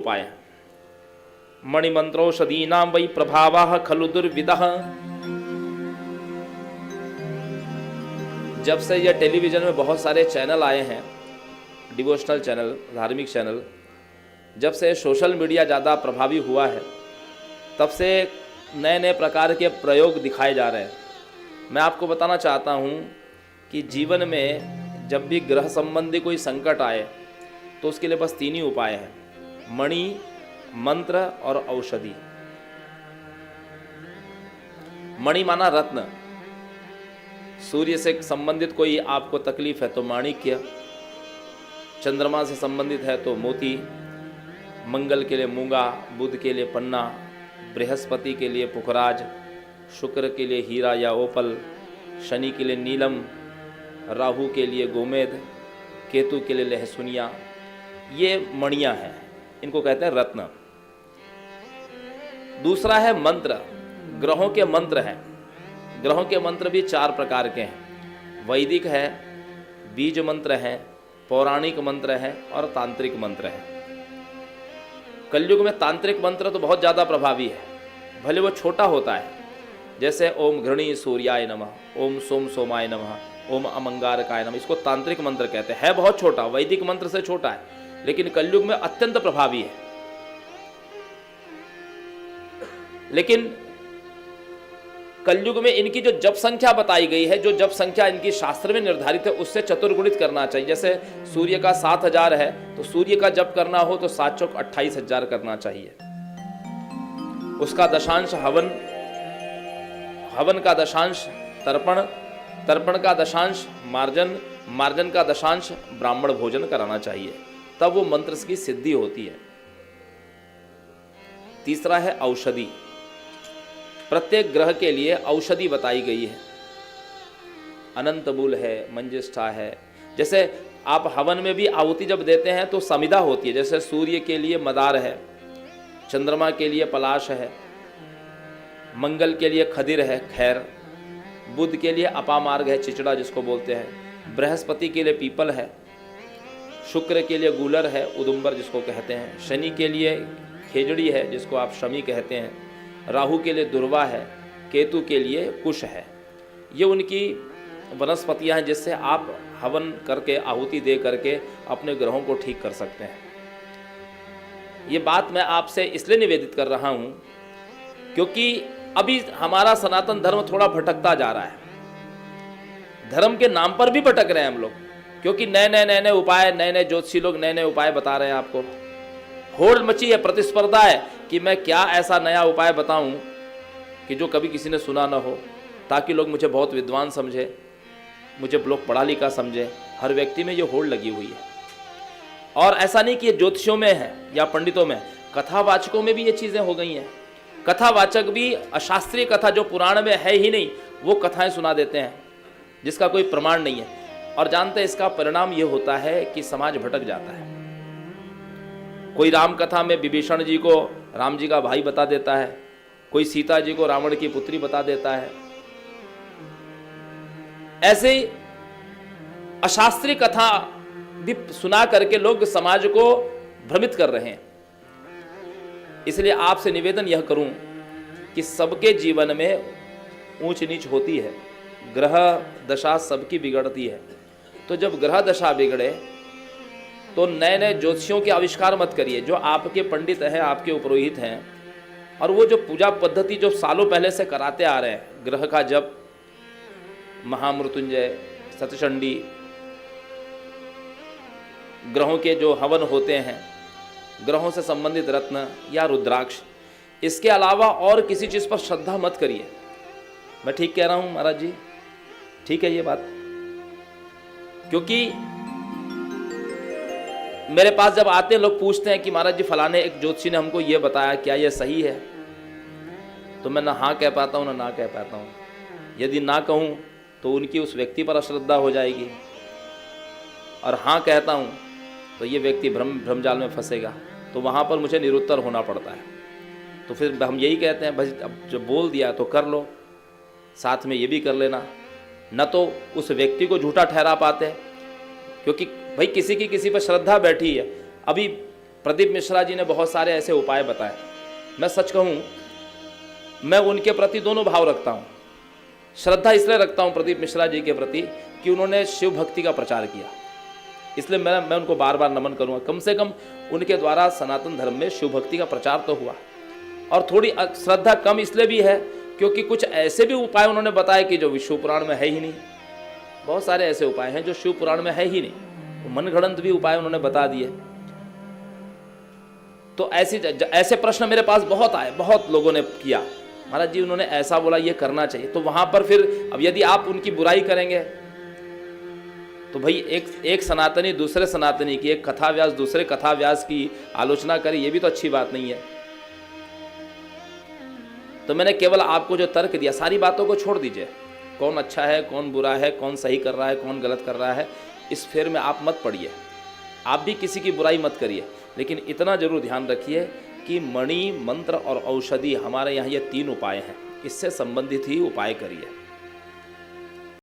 उपाय मणिमंत्रोषधीनां वै प्रभावः खलु दुर्विदः। जब से यह टेलीविज़न में बहुत सारे चैनल आए हैं, डिवोशनल चैनल, धार्मिक चैनल, जब से सोशल मीडिया ज़्यादा प्रभावी हुआ है, तब से नए नए प्रकार के प्रयोग दिखाए जा रहे हैं। मैं आपको बताना चाहता हूँ कि जीवन में जब भी ग्रह संबंधी कोई संकट आए तो उसके लिए बस तीन ही उपाय हैं: मणि, मंत्र और औषधि। मणि माना रत्न। सूर्य से संबंधित कोई आपको तकलीफ है तो माणिक्य, चंद्रमा से संबंधित है तो मोती, मंगल के लिए मूंगा, बुध के लिए पन्ना, बृहस्पति के लिए पुखराज, शुक्र के लिए हीरा या ओपल, शनि के लिए नीलम, राहु के लिए गोमेद, केतु के लिए लहसुनिया। ये मणियाँ हैं, इनको कहते हैं रत्न। दूसरा है मंत्र। ग्रहों के मंत्र हैं। ग्रहों के मंत्र भी चार प्रकार के हैं: वैदिक है, बीज मंत्र है, पौराणिक मंत्र है और तांत्रिक मंत्र है। कलयुग में तांत्रिक मंत्र तो बहुत ज़्यादा प्रभावी है, भले वो छोटा होता है, जैसे ओम घृणी सूर्याय नमः, ओम सोम सोमाय नमः, ओम अमंगारकाय नमः। इसको तांत्रिक मंत्र कहते हैं। है बहुत छोटा, वैदिक मंत्र से छोटा है, लेकिन कलयुग में अत्यंत प्रभावी है। लेकिन कलयुग में इनकी जो जप संख्या बताई गई है, जो जप संख्या इनकी शास्त्र में निर्धारित है, उससे चतुर्गुणित करना चाहिए। जैसे सूर्य का 7000 है तो सूर्य का जप करना हो तो 7 चौक 28,000 करना चाहिए। उसका दशांश हवन, हवन का दशांश तर्पण, तर्पण का दशांश मार्जन, मार्जन का दशांश ब्राह्मण भोजन कराना चाहिए, तब वो मंत्र की सिद्धि होती है। तीसरा है औषधि। प्रत्येक ग्रह के लिए औषधि बताई गई है। अनंत मूल है, मंजिष्ठा है। जैसे आप हवन में भी आहुति जब देते हैं तो समिधा होती है। जैसे सूर्य के लिए मदार है, चंद्रमा के लिए पलाश है, मंगल के लिए खदिर है, खैर, बुध के लिए अपामार्ग है, चिचड़ा जिसको बोलते हैं, बृहस्पति के लिए पीपल है, शुक्र के लिए गूलर है, उदुम्बर जिसको कहते हैं, शनि के लिए खेजड़ी है जिसको आप शमी कहते हैं, राहु के लिए दुर्वा है, केतु के लिए कुश है। ये उनकी वनस्पतियां हैं जिससे आप हवन करके, आहुति दे करके अपने ग्रहों को ठीक कर सकते हैं। ये बात मैं आपसे इसलिए निवेदित कर रहा हूं क्योंकि अभी हमारा सनातन धर्म थोड़ा भटकता जा रहा है। धर्म के नाम पर भी भटक रहे हैं हम लोग, क्योंकि नए नए उपाय, नए नए ज्योतिषी लोग नए नए उपाय बता रहे हैं आपको। होड़ मची है, प्रतिस्पर्धा है कि मैं क्या ऐसा नया उपाय बताऊं कि जो कभी किसी ने सुना ना हो, ताकि लोग मुझे बहुत विद्वान समझे, मुझे लोग पढ़ा लिखा समझे। हर व्यक्ति में ये होड़ लगी हुई है। और ऐसा नहीं कि ये ज्योतिषियों में है या पंडितों में, कथावाचकों में भी ये चीज़ें हो गई हैं। कथावाचक भी अशास्त्रीय कथा जो पुराण में है ही नहीं, वो कथाएं सुना देते हैं जिसका कोई प्रमाण नहीं है। और जानते हैं इसका परिणाम ये होता है कि समाज भटक जाता है। कोई राम कथा में विभीषण जी को राम जी का भाई बता देता है, कोई सीता जी को रावण की पुत्री बता देता है। ऐसे अशास्त्रीय कथा भी सुना करके लोग समाज को भ्रमित कर रहे हैं। इसलिए आपसे निवेदन यह करूं कि सबके जीवन में ऊंच नीच होती है, ग्रह दशा सबकी बिगड़ती है। तो जब ग्रह दशा बिगड़े तो नए नए ज्योतिषियों के आविष्कार मत करिए। जो आपके पंडित हैं, आपके उपरोहित हैं, और वो जो पूजा पद्धति जो सालों पहले से कराते आ रहे हैं, ग्रह का जप, महामृत्युंजय, सतचंडी, ग्रहों के जो हवन होते हैं, ग्रहों से संबंधित रत्न या रुद्राक्ष, इसके अलावा और किसी चीज़ पर श्रद्धा मत करिए। मैं ठीक कह रहा हूँ महाराज जी? ठीक है ये बात? क्योंकि मेरे पास जब आते हैं लोग पूछते हैं कि महाराज जी फलाने एक ज्योतिषी ने हमको ये बताया, क्या ये सही है? तो मैं ना हाँ कह पाता हूँ ना कह पाता हूँ। यदि ना कहूँ तो उनकी उस व्यक्ति पर अश्रद्धा हो जाएगी, और हाँ कहता हूँ तो ये व्यक्ति भ्रमजाल में फंसेगा। तो वहाँ पर मुझे निरुत्तर होना पड़ता है। तो फिर हम यही कहते हैं, भाई अब जब बोल दिया तो कर लो, साथ में ये भी कर लेना। न तो उस व्यक्ति को झूठा ठहरा पाते, क्योंकि भाई किसी की किसी पर श्रद्धा बैठी है। अभी प्रदीप मिश्रा जी ने बहुत सारे ऐसे उपाय बताए। मैं सच कहूँ, मैं उनके प्रति दोनों भाव रखता हूँ। श्रद्धा इसलिए रखता हूँ प्रदीप मिश्रा जी के प्रति कि उन्होंने शिव भक्ति का प्रचार किया, इसलिए मैं उनको बार बार नमन करूँगा। कम से कम उनके द्वारा सनातन धर्म में शिव भक्ति का प्रचार तो हुआ। और थोड़ी श्रद्धा कम इसलिए भी है क्योंकि कुछ ऐसे भी उपाय उन्होंने बताए कि जो विष्णु पुराण में है ही नहीं। बहुत सारे ऐसे उपाय हैं जो शिव पुराण में है ही नहीं, मनगढ़ंत भी उपाय उन्होंने बता दिए। तो ऐसे प्रश्न मेरे पास बहुत आए, बहुत लोगों ने किया, महाराज जी उन्होंने ऐसा बोला, ये करना चाहिए। तो वहां पर फिर अब यदि आप उनकी बुराई करेंगे तो भाई एक सनातनी दूसरे सनातनी की, एक कथा व्यास दूसरे कथा व्यास की आलोचना करे, ये भी तो अच्छी बात नहीं है। तो मैंने केवल आपको जो तर्क दिया, सारी बातों को छोड़ दीजिए, कौन अच्छा है कौन बुरा है, कौन सही कर रहा है कौन गलत कर रहा है, इस फेर में आप मत पड़िए। आप भी किसी की बुराई मत करिए, लेकिन इतना जरूर ध्यान रखिए कि मणि, मंत्र और औषधि, हमारे यहाँ ये 3 उपाय हैं, इससे संबंधित ही उपाय करिए।